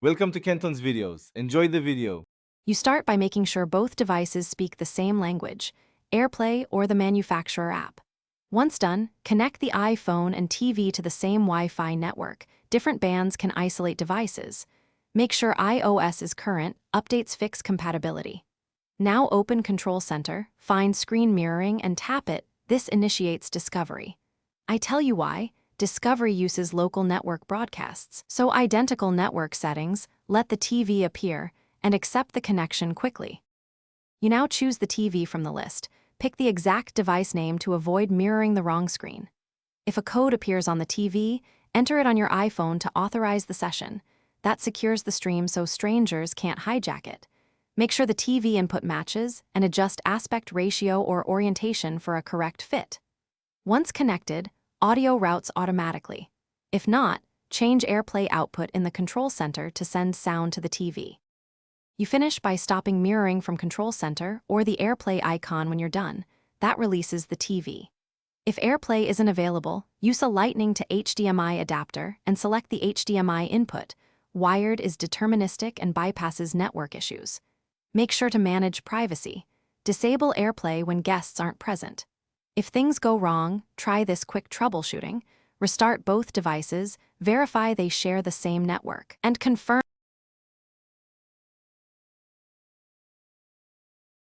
Welcome to Kenton's videos. Enjoy the video. You start by making sure both devices speak the same language, AirPlay or the manufacturer app. Once done, connect the iPhone and TV to the same Wi-Fi network. Different bands can isolate devices. Make sure iOS is current, updates fix compatibility. Now open Control Center, find Screen Mirroring and tap it. This initiates discovery. I tell you why. Discovery uses local network broadcasts, so identical network settings, let the TV appear, and accept the connection quickly. You now choose the TV from the list. Pick the exact device name to avoid mirroring the wrong screen. If a code appears on the TV, enter it on your iPhone to authorize the session. That secures the stream so strangers can't hijack it. Make sure the TV input matches and adjust aspect ratio or orientation for a correct fit. Once connected, audio routes automatically. If not, change AirPlay output in the control center to send sound to the TV. You finish by stopping mirroring from Control Center or the AirPlay icon when you're done. That releases the TV. If AirPlay isn't available, use a Lightning to HDMI adapter and select the HDMI input. Wired is deterministic and bypasses network issues. Make sure to manage privacy. Disable AirPlay when guests aren't present. If things go wrong, try this quick troubleshooting. Restart both devices, verify they share the same network, and confirm.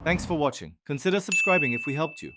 Thanks for watching. Consider subscribing if we helped you.